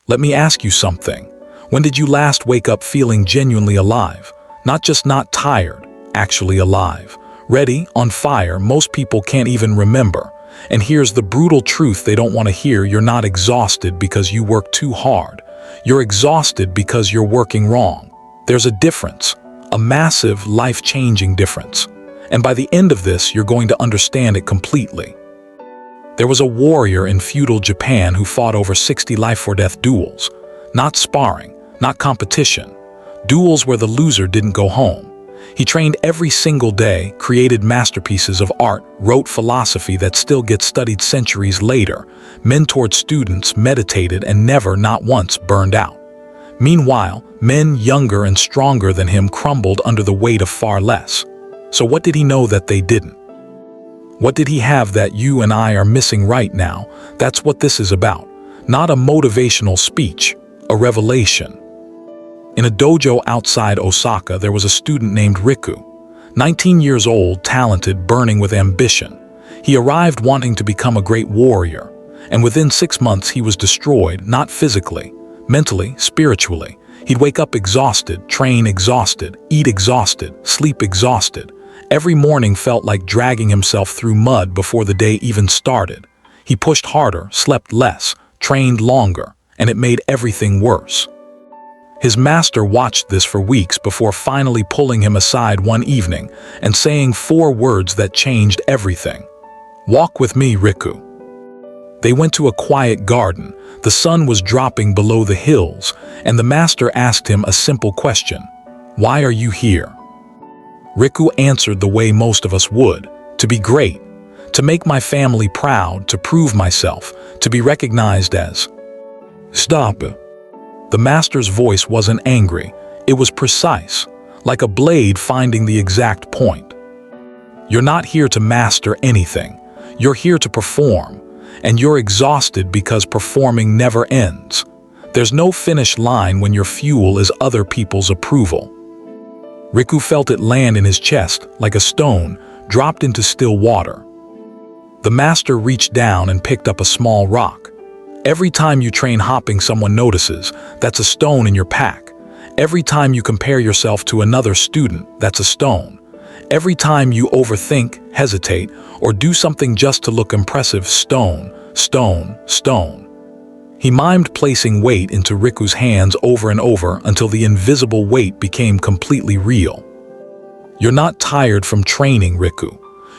Let me ask you something. When did you last wake up feeling genuinely alive? Not just not tired, actually alive. Ready, on fire, most people can't even remember. And here's the brutal truth they don't want to hear: you're not exhausted because you work too hard. You're exhausted because you're working wrong. There's a difference, a massive, life-changing difference. And by the end of this, you're going to understand it completely. There was a warrior in feudal Japan who fought over 60 life-or-death duels. Not sparring, not competition. Duels where the loser didn't go home. He trained every single day, created masterpieces of art, wrote philosophy that still gets studied centuries later, mentored students, meditated, and never, not once, burned out. Meanwhile, men younger and stronger than him crumbled under the weight of far less. So what did he know that they didn't? What did he have that you and I are missing right now? That's what this is about. Not a motivational speech, a revelation. In a dojo outside Osaka, there was a student named Riku. 19 years old, talented, burning with ambition. He arrived wanting to become a great warrior, and within 6 months he was destroyed, not physically, mentally, spiritually. He'd wake up exhausted, train exhausted, eat exhausted, sleep exhausted. Every morning felt like dragging himself through mud before the day even started. He pushed harder, slept less, trained longer, and it made everything worse. His master watched this for weeks before finally pulling him aside one evening and saying 4 words that changed everything. "Walk with me, Riku." They went to a quiet garden. The sun was dropping below the hills, and the master asked him a simple question. "Why are you here?" Riku answered the way most of us would: to be great, to make my family proud, to prove myself, to be recognized as. "Stop." The master's voice wasn't angry, it was precise, like a blade finding the exact point. "You're not here to master anything, you're here to perform, and you're exhausted because performing never ends. There's no finish line when your fuel is other people's approval." Riku felt it land in his chest, like a stone, dropped into still water. The master reached down and picked up a small rock. Every time you train hopping, someone notices. That's a stone in your pack. Every time you compare yourself to another student, that's a stone. Every time you overthink, hesitate, or do something just to look impressive, stone, stone, stone. He mimed placing weight into Riku's hands over and over until the invisible weight became completely real. "You're not tired from training, Riku.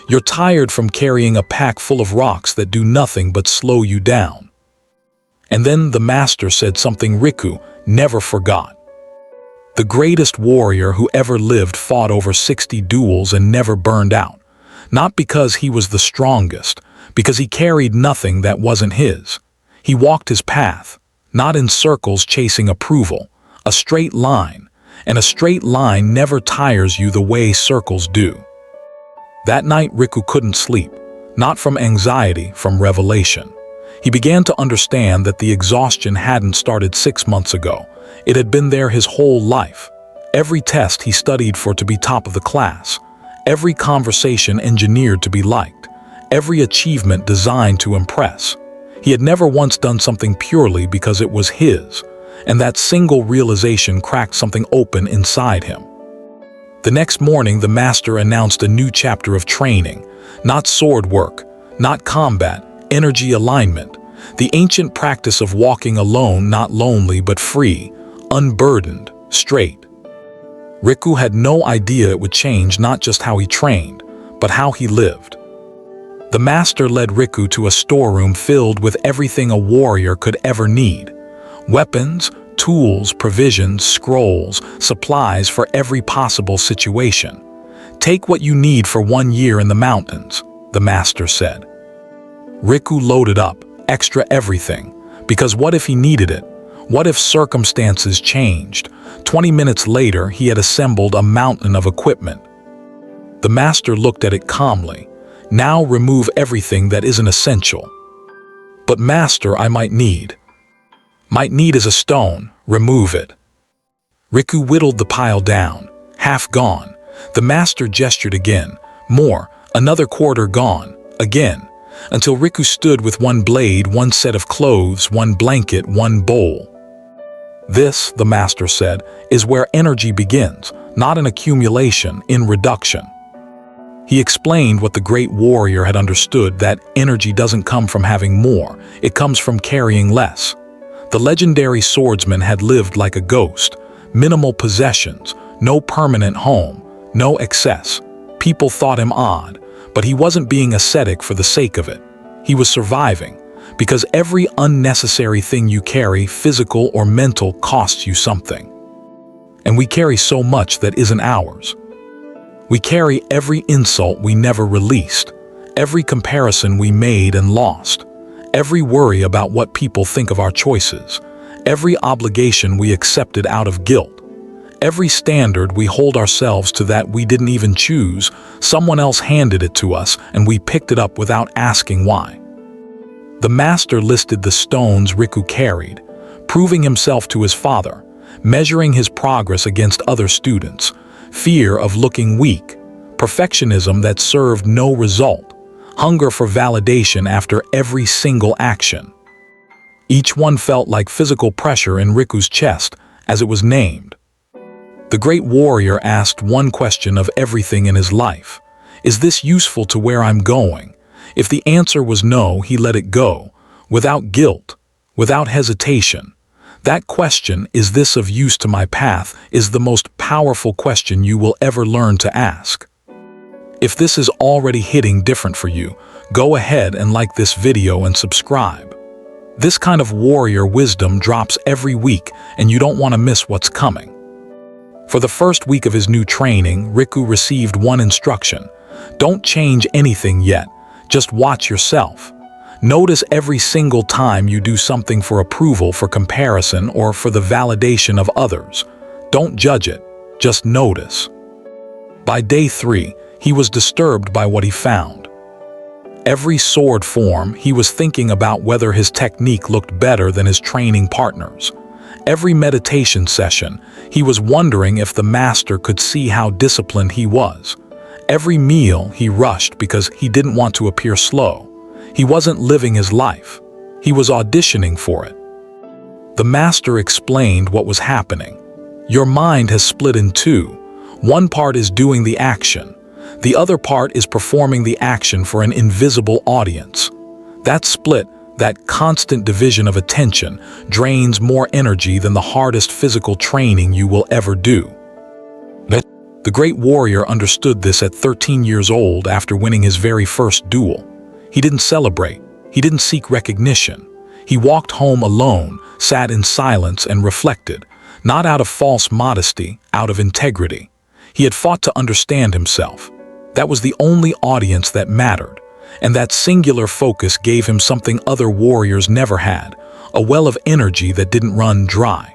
You're tired from carrying a pack full of rocks that do nothing but slow you down." And then the master said something Riku never forgot. The greatest warrior who ever lived fought over 60 duels and never burned out. Not because he was the strongest, because he carried nothing that wasn't his. He walked his path, not in circles chasing approval, a straight line, and a straight line never tires you the way circles do. That night Riku couldn't sleep, not from anxiety, from revelation. He began to understand that the exhaustion hadn't started 6 months ago. It had been there his whole life. Every test he studied for to be top of the class. Every conversation engineered to be liked. Every achievement designed to impress. He had never once done something purely because it was his, and that single realization cracked something open inside him. The next morning, the master announced a new chapter of training. Not sword work, not combat, energy alignment, the ancient practice of walking alone, not lonely but free, unburdened, straight. Riku had no idea it would change not just how he trained, but how he lived. The master led Riku to a storeroom filled with everything a warrior could ever need. Weapons, tools, provisions, scrolls, supplies for every possible situation. "Take what you need for 1 year in the mountains," the master said. Riku loaded up, extra everything, because what if he needed it? What if circumstances changed? 20 minutes later, he had assembled a mountain of equipment. The master looked at it calmly. "Now remove everything that isn't essential." "But master, I might need." "Might need is a stone, remove it." Riku whittled the pile down, half gone. The master gestured again, more, another quarter gone, again, until Riku stood with 1 blade, 1 set of clothes, 1 blanket, 1 bowl. This, the master said, is where energy begins, not in accumulation, in reduction. He explained what the great warrior had understood, that energy doesn't come from having more, it comes from carrying less. The legendary swordsman had lived like a ghost, minimal possessions, no permanent home, no excess. People thought him odd, but he wasn't being ascetic for the sake of it. He was surviving, because every unnecessary thing you carry, physical or mental, costs you something. And we carry so much that isn't ours. We carry every insult we never released, every comparison we made and lost, every worry about what people think of our choices, every obligation we accepted out of guilt, every standard we hold ourselves to that we didn't even choose. Someone else handed it to us and we picked it up without asking why. The master listed the stones Riku carried, proving himself to his father, measuring his progress against other students, fear of looking weak, perfectionism that served no result, hunger for validation after every single action. Each one felt like physical pressure in Riku's chest as it was named. The great warrior asked one question of everything in his life: is this useful to where I'm going? If the answer was no, he let it go, without guilt, without hesitation. That question, is this of use to my path, is the most powerful question you will ever learn to ask. If this is already hitting different for you, go ahead and like this video and subscribe. This kind of warrior wisdom drops every week and you don't want to miss what's coming. For the first week of his new training, Riku received one instruction: don't change anything yet, just watch yourself. Notice every single time you do something for approval, for comparison, or for the validation of others. Don't judge it, just notice. By day 3, he was disturbed by what he found. Every sword form, he was thinking about whether his technique looked better than his training partners. Every meditation session, he was wondering if the master could see how disciplined he was. Every meal, he rushed because he didn't want to appear slow. He wasn't living his life. He was auditioning for it. The master explained what was happening. Your mind has split in two. One part is doing the action. The other part is performing the action for an invisible audience. That split, that constant division of attention, drains more energy than the hardest physical training you will ever do. The great warrior understood this at 13 years old after winning his very first duel. He didn't celebrate. He didn't seek recognition. He walked home alone, sat in silence and reflected, not out of false modesty, out of integrity. He had fought to understand himself. That was the only audience that mattered, and that singular focus gave him something other warriors never had, a well of energy that didn't run dry.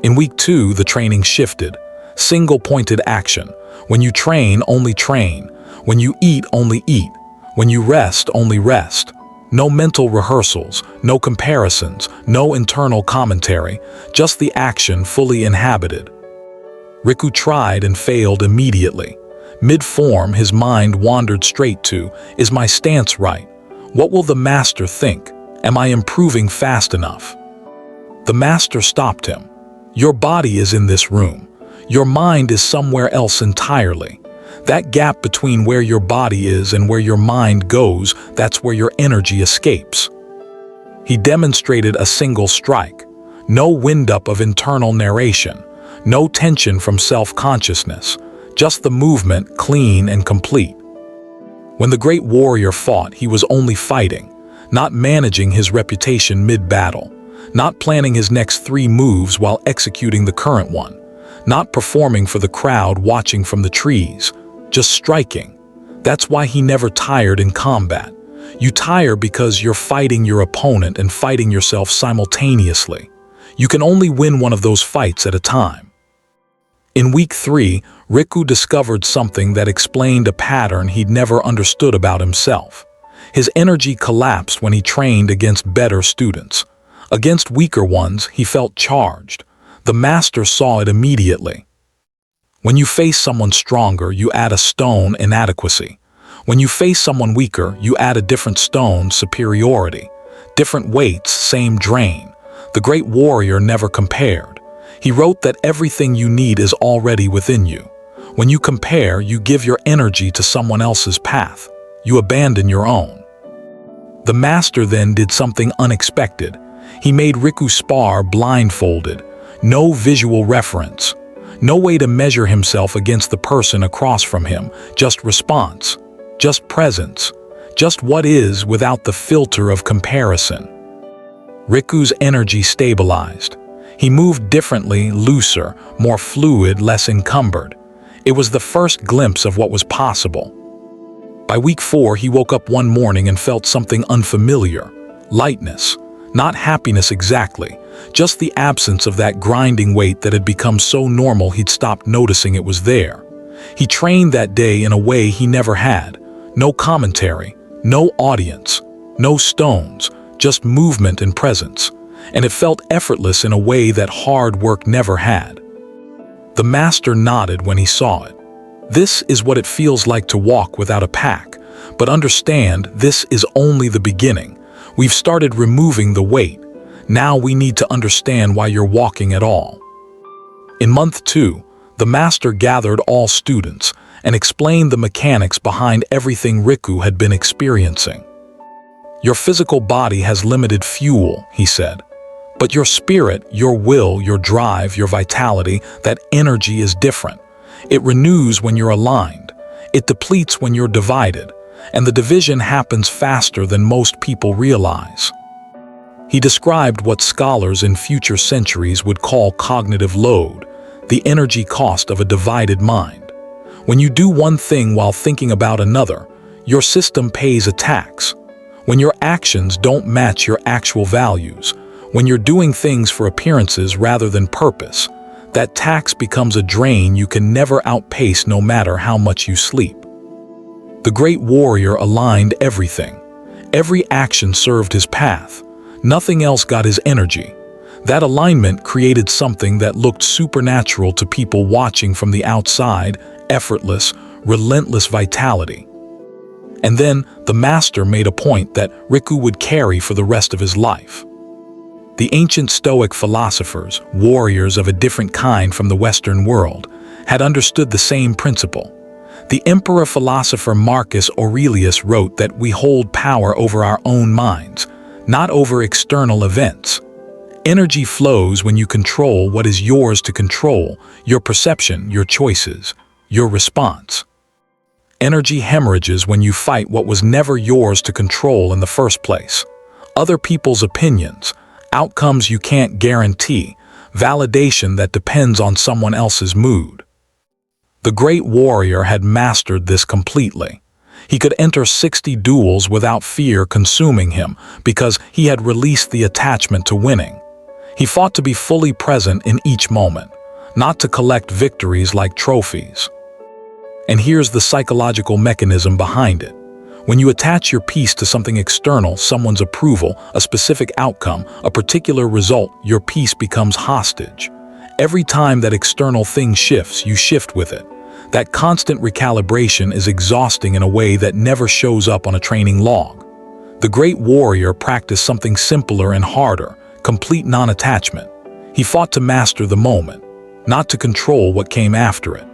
In week 2, the training shifted. Single-pointed action. When you train, only train. When you eat, only eat. When you rest, only rest. No mental rehearsals, no comparisons, no internal commentary, just the action fully inhabited. Riku tried and failed immediately. Mid-form, his mind wandered straight to, is my stance right? What will the master think? Am I improving fast enough? The master stopped him. Your body is in this room. Your mind is somewhere else entirely. That gap between where your body is and where your mind goes, that's where your energy escapes. He demonstrated a single strike. No wind-up of internal narration. No tension from self-consciousness. Just the movement, clean and complete. When the great warrior fought, he was only fighting, not managing his reputation mid-battle, not planning his next 3 moves while executing the current one, not performing for the crowd watching from the trees, just striking. That's why he never tired in combat. You tire because you're fighting your opponent and fighting yourself simultaneously. You can only win one of those fights at a time. In week 3, Riku discovered something that explained a pattern he'd never understood about himself. His energy collapsed when he trained against better students. Against weaker ones, he felt charged. The master saw it immediately. When you face someone stronger, you add a stone, inadequacy. When you face someone weaker, you add a different stone, superiority. Different weights, same drain. The great warrior never compared. He wrote that everything you need is already within you. When you compare, you give your energy to someone else's path. You abandon your own. The master then did something unexpected. He made Riku spar blindfolded. No visual reference. No way to measure himself against the person across from him. Just response. Just presence. Just what is without the filter of comparison. Riku's energy stabilized. He moved differently, looser, more fluid, less encumbered. It was the first glimpse of what was possible. By week 4, he woke up one morning and felt something unfamiliar. Lightness. Not happiness exactly, just the absence of that grinding weight that had become so normal he'd stopped noticing it was there. He trained that day in a way he never had. No commentary, no audience, no stones, just movement and presence. And it felt effortless in a way that hard work never had. The master nodded when he saw it. This is what it feels like to walk without a pack. But understand, this is only the beginning. We've started removing the weight. Now we need to understand why you're walking at all. In month 2, the master gathered all students and explained the mechanics behind everything Riku had been experiencing. Your physical body has limited fuel, he said. But your spirit, your will, your drive, your vitality, that energy is different. It renews when you're aligned. It depletes when you're divided. And the division happens faster than most people realize. He described what scholars in future centuries would call cognitive load, the energy cost of a divided mind. When you do one thing while thinking about another, your system pays a tax. When your actions don't match your actual values, when you're doing things for appearances rather than purpose, that tax becomes a drain you can never outpace no matter how much you sleep. The great warrior aligned everything. Every action served his path. Nothing else got his energy. That alignment created something that looked supernatural to people watching from the outside, effortless, relentless vitality. And then the master made a point that Riku would carry for the rest of his life. The ancient Stoic philosophers, warriors of a different kind from the Western world, had understood the same principle. The emperor-philosopher Marcus Aurelius wrote that we hold power over our own minds, not over external events. Energy flows when you control what is yours to control, your perception, your choices, your response. Energy hemorrhages when you fight what was never yours to control in the first place. Other people's opinions, outcomes you can't guarantee, validation that depends on someone else's mood. The great warrior had mastered this completely. He could enter 60 duels without fear consuming him because he had released the attachment to winning. He fought to be fully present in each moment, not to collect victories like trophies. And here's the psychological mechanism behind it. When you attach your peace to something external, someone's approval, a specific outcome, a particular result, your peace becomes hostage. Every time that external thing shifts, you shift with it. That constant recalibration is exhausting in a way that never shows up on a training log. The great warrior practiced something simpler and harder, complete non-attachment. He fought to master the moment, not to control what came after it.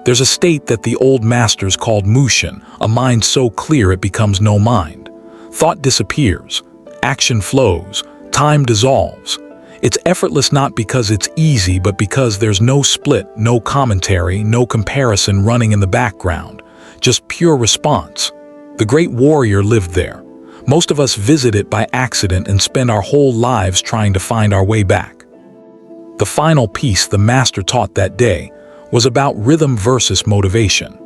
There's a state that the old masters called mushin, a mind so clear it becomes no mind. Thought disappears, action flows, time dissolves. It's effortless not because it's easy, but because there's no split, no commentary, no comparison running in the background. Just pure response. The great warrior lived there. Most of us visit it by accident and spend our whole lives trying to find our way back. The final piece the master taught that day was about rhythm versus motivation.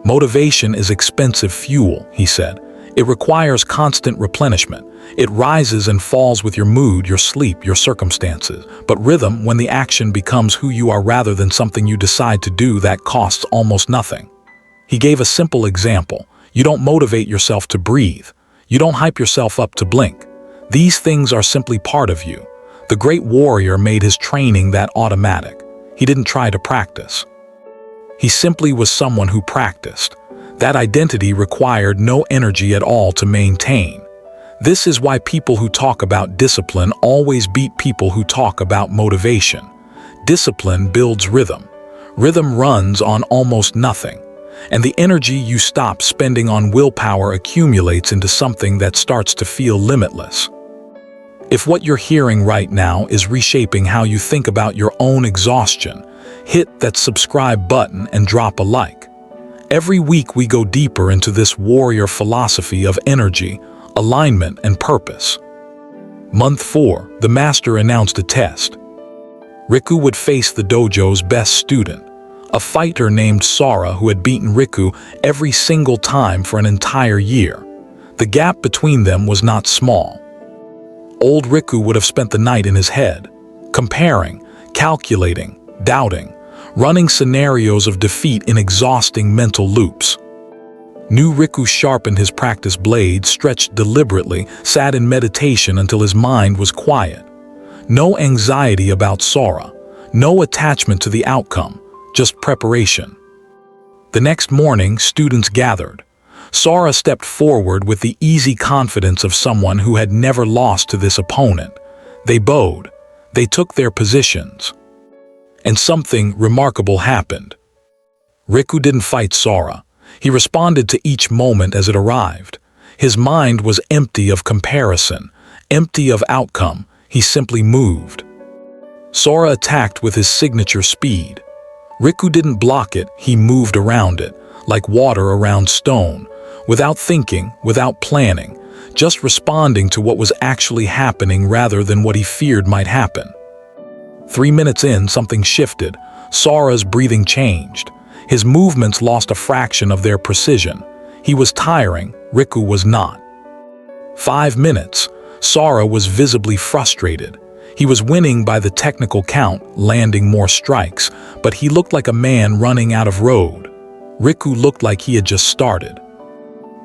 Motivation is expensive fuel, he said. It requires constant replenishment. It rises and falls with your mood, your sleep, your circumstances. But rhythm, when the action becomes who you are rather than something you decide to do, that costs almost nothing. He gave a simple example. You don't motivate yourself to breathe. You don't hype yourself up to blink. These things are simply part of you. The great warrior made his training that automatic. He didn't try to practice. He simply was someone who practiced. That identity required no energy at all to maintain. This is why people who talk about discipline always beat people who talk about motivation. Discipline builds rhythm. Rhythm runs on almost nothing. And the energy you stop spending on willpower accumulates into something that starts to feel limitless. If what you're hearing right now is reshaping how you think about your own exhaustion, hit that subscribe button and drop a like. Every week we go deeper into this warrior philosophy of energy, alignment, and purpose. Month 4, the master announced a test. Riku would face the dojo's best student, a fighter named Sora who had beaten Riku every single time for an entire year. The gap between them was not small. Old Riku would have spent the night in his head, comparing, calculating, doubting, running scenarios of defeat in exhausting mental loops. New Riku sharpened his practice blade, stretched deliberately, sat in meditation until his mind was quiet. No anxiety about Sora, no attachment to the outcome, just preparation. The next morning, students gathered. Sora stepped forward with the easy confidence of someone who had never lost to this opponent. They bowed. They took their positions. And something remarkable happened. Riku didn't fight Sora. He responded to each moment as it arrived. His mind was empty of comparison, empty of outcome. He simply moved. Sora attacked with his signature speed. Riku didn't block it, he moved around it, like water around stone, without thinking, without planning, just responding to what was actually happening rather than what he feared might happen. 3 minutes in, something shifted. Sora's breathing changed. His movements lost a fraction of their precision. He was tiring, Riku was not. 5 minutes. Sora was visibly frustrated. He was winning by the technical count, landing more strikes, but he looked like a man running out of road. Riku looked like he had just started.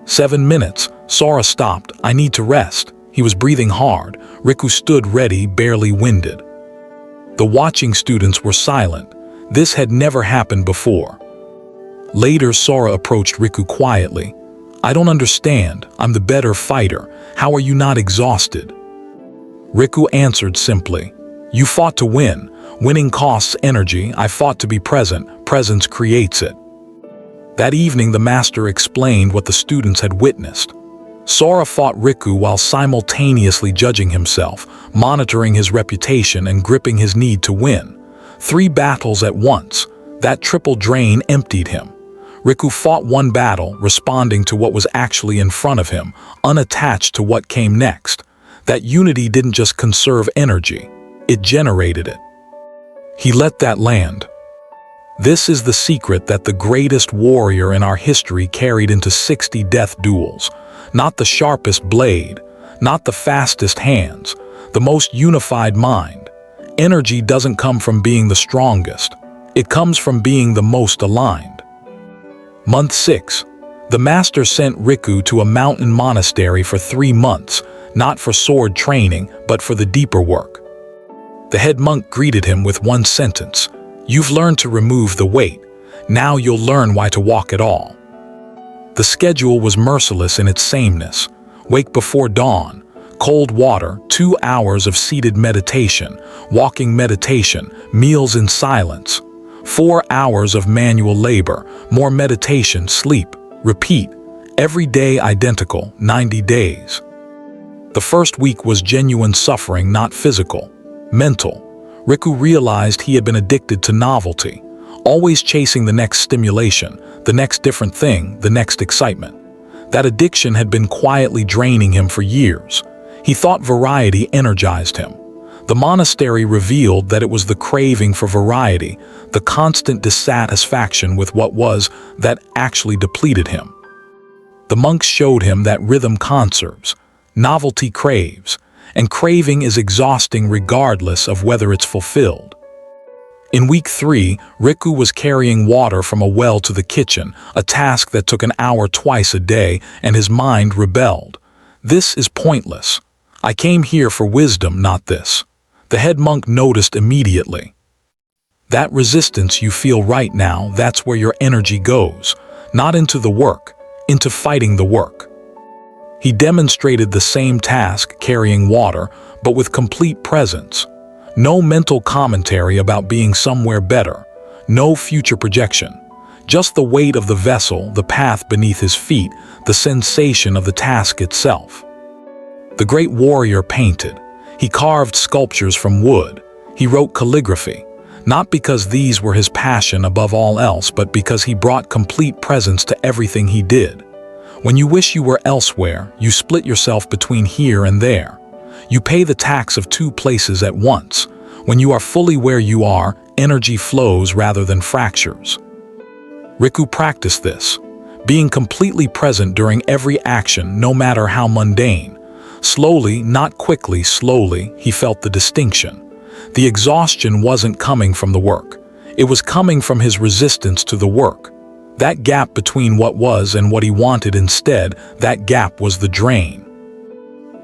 7 minutes. Sora stopped. I need to rest. He was breathing hard. Riku stood ready, barely winded. The watching students were silent. This had never happened before. Later, Sora approached Riku quietly. I don't understand. I'm the better fighter. How are you not exhausted? Riku answered simply. You fought to win. Winning costs energy. I fought to be present. Presence creates it. That evening, the master explained what the students had witnessed. Sora fought Riku while simultaneously judging himself, monitoring his reputation and gripping his need to win. 3 battles at once. That triple drain emptied him. Riku fought one battle, responding to what was actually in front of him, unattached to what came next. That unity didn't just conserve energy, it generated it. He let that land. This is the secret that the greatest warrior in our history carried into 60 death duels. Not the sharpest blade, not the fastest hands, the most unified mind. Energy doesn't come from being the strongest. It comes from being the most aligned. Month 6. The master sent Riku to a mountain monastery for 3 months, not for sword training, but for the deeper work. The head monk greeted him with one sentence. You've learned to remove the weight. Now you'll learn why to walk at all. The schedule was merciless in its sameness. Wake before dawn, cold water, 2 hours of seated meditation, walking meditation, meals in silence, 4 hours of manual labor, more meditation, sleep, repeat, every day identical, 90 days. The first week was genuine suffering, not physical, mental. Riku realized he had been addicted to novelty, always chasing the next stimulation, the next different thing, the next excitement. That addiction had been quietly draining him for years. He thought variety energized him. The monastery revealed that it was the craving for variety, the constant dissatisfaction with what was, that actually depleted him. The monks showed him that rhythm conserves, novelty craves, and craving is exhausting regardless of whether it's fulfilled. In week 3, Riku was carrying water from a well to the kitchen, a task that took an hour twice a day, and his mind rebelled. This is pointless. I came here for wisdom, not this. The head monk noticed immediately. That resistance you feel right now, that's where your energy goes, not into the work, into fighting the work. He demonstrated the same task, carrying water, but with complete presence. No mental commentary about being somewhere better. No future projection. Just the weight of the vessel, the path beneath his feet, the sensation of the task itself. The great warrior painted. He carved sculptures from wood. He wrote calligraphy. Not because these were his passion above all else, but because he brought complete presence to everything he did. When you wish you were elsewhere, you split yourself between here and there. You pay the tax of two places at once. When you are fully where you are, energy flows rather than fractures. Riku practiced this, being completely present during every action, no matter how mundane. Slowly, not quickly, slowly, he felt the distinction. The exhaustion wasn't coming from the work. It was coming from his resistance to the work. That gap between what was and what he wanted instead, that gap was the drain.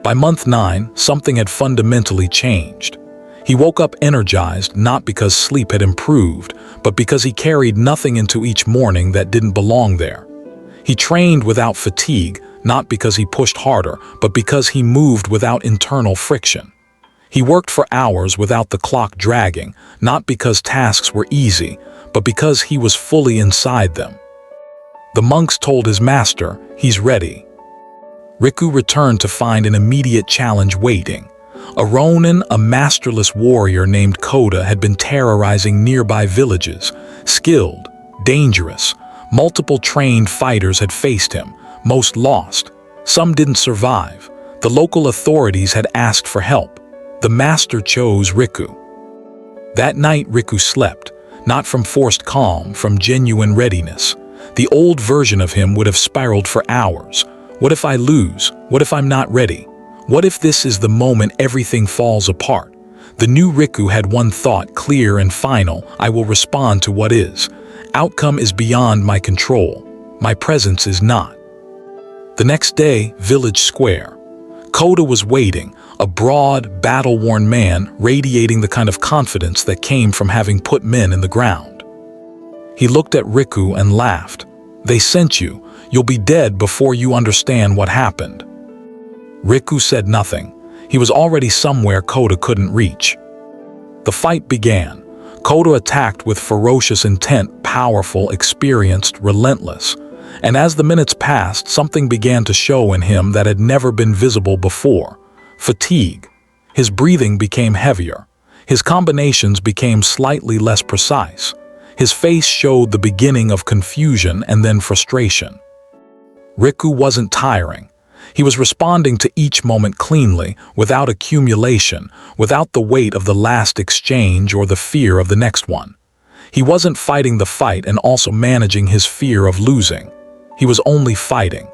By month 9, something had fundamentally changed. He woke up energized, not because sleep had improved, but because he carried nothing into each morning that didn't belong there. He trained without fatigue, not because he pushed harder, but because he moved without internal friction. He worked for hours without the clock dragging, not because tasks were easy, but because he was fully inside them. The monks told his master, "He's ready." Riku returned to find an immediate challenge waiting. A Ronin, a masterless warrior named Koda, had been terrorizing nearby villages. Skilled, dangerous, multiple trained fighters had faced him, most lost. Some didn't survive. The local authorities had asked for help. The master chose Riku. That night Riku slept, not from forced calm, from genuine readiness. The old version of him would have spiraled for hours. What if I lose? What if I'm not ready? What if this is the moment everything falls apart? The new Riku had one thought, clear and final: I will respond to what is. Outcome is beyond my control. My presence is not. The next day, village square. Koda was waiting, a broad, battle-worn man radiating the kind of confidence that came from having put men in the ground. He looked at Riku and laughed. "They sent you. You'll be dead before you understand what happened." Riku said nothing. He was already somewhere Koda couldn't reach. The fight began. Koda attacked with ferocious intent, powerful, experienced, relentless. And as the minutes passed, something began to show in him that had never been visible before. Fatigue. His breathing became heavier. His combinations became slightly less precise. His face showed the beginning of confusion and then frustration. Riku wasn't tiring. He was responding to each moment cleanly, without accumulation, without the weight of the last exchange or the fear of the next one. He wasn't fighting the fight and also managing his fear of losing. He was only fighting.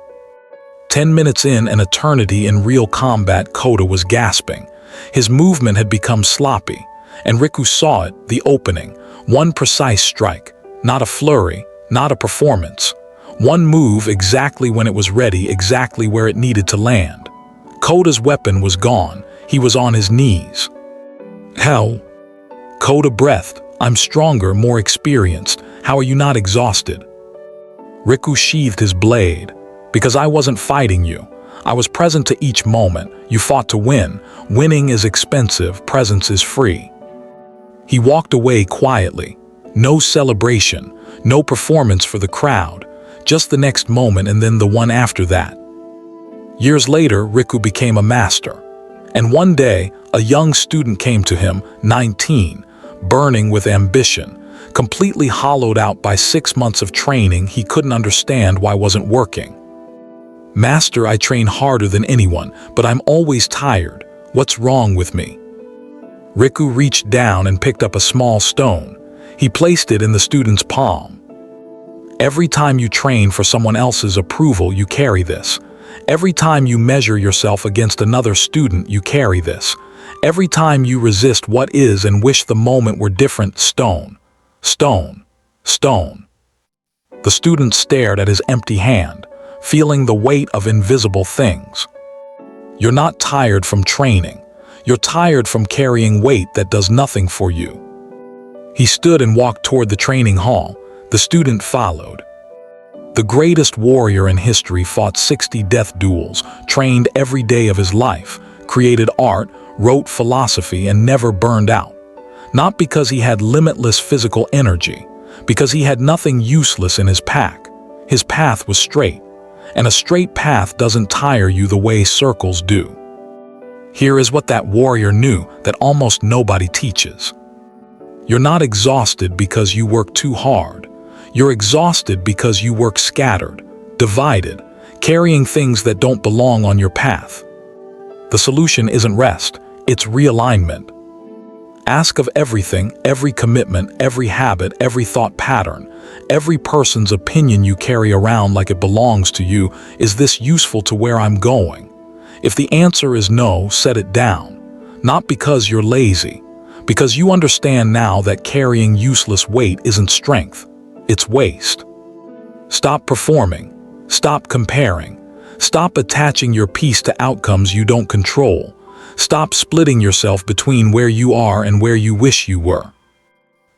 10 minutes in, an eternity in real combat, Koda was gasping. His movement had become sloppy, and Riku saw it, the opening. One precise strike, not a flurry, not a performance. One move exactly when it was ready, exactly where it needed to land. Koda's weapon was gone. He was on his knees. "How?" Koda breathed. "I'm stronger, more experienced. How are you not exhausted?" Riku sheathed his blade. "Because I wasn't fighting you. I was present to each moment. You fought to win. Winning is expensive, presence is free." He walked away quietly. No celebration, no performance for the crowd. Just the next moment and then the one after that. Years later, Riku became a master. And one day, a young student came to him, 19, burning with ambition, completely hollowed out by 6 months of training. He couldn't understand why wasn't working. "Master, I train harder than anyone, but I'm always tired. What's wrong with me?" Riku reached down and picked up a small stone. He placed it in the student's palm. "Every time you train for someone else's approval, you carry this. Every time you measure yourself against another student, you carry this. Every time you resist what is and wish the moment were different, stone. Stone. Stone." The student stared at his empty hand, feeling the weight of invisible things. "You're not tired from training. You're tired from carrying weight that does nothing for you." He stood and walked toward the training hall. The student followed. The greatest warrior in history fought 60 death duels, trained every day of his life, created art, wrote philosophy, and never burned out. Not because he had limitless physical energy, because he had nothing useless in his pack. His path was straight, and a straight path doesn't tire you the way circles do. Here is what that warrior knew that almost nobody teaches. You're not exhausted because you work too hard. You're exhausted because you work scattered, divided, carrying things that don't belong on your path. The solution isn't rest, it's realignment. Ask of everything, every commitment, every habit, every thought pattern, every person's opinion you carry around like it belongs to you, is this useful to where I'm going? If the answer is no, set it down. Not because you're lazy, because you understand now that carrying useless weight isn't strength, it's waste. Stop performing, stop comparing, stop attaching your peace to outcomes you don't control. Stop splitting yourself between where you are and where you wish you were.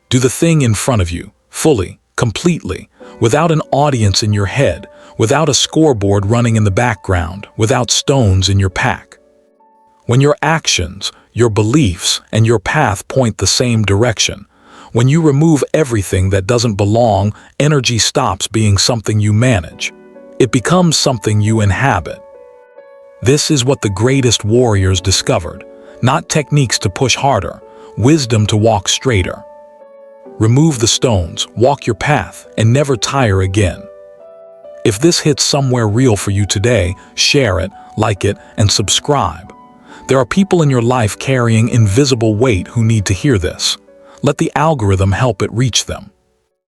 Do the thing in front of you, fully, completely, without an audience in your head, without a scoreboard running in the background, without stones in your pack. When your actions, your beliefs, and your path point the same direction, when you remove everything that doesn't belong, energy stops being something you manage. It becomes something you inhabit. This is what the greatest warriors discovered, not techniques to push harder, wisdom to walk straighter. Remove the stones, walk your path, and never tire again. If this hits somewhere real for you today, share it, like it, and subscribe. There are people in your life carrying invisible weight who need to hear this. Let the algorithm help it reach them.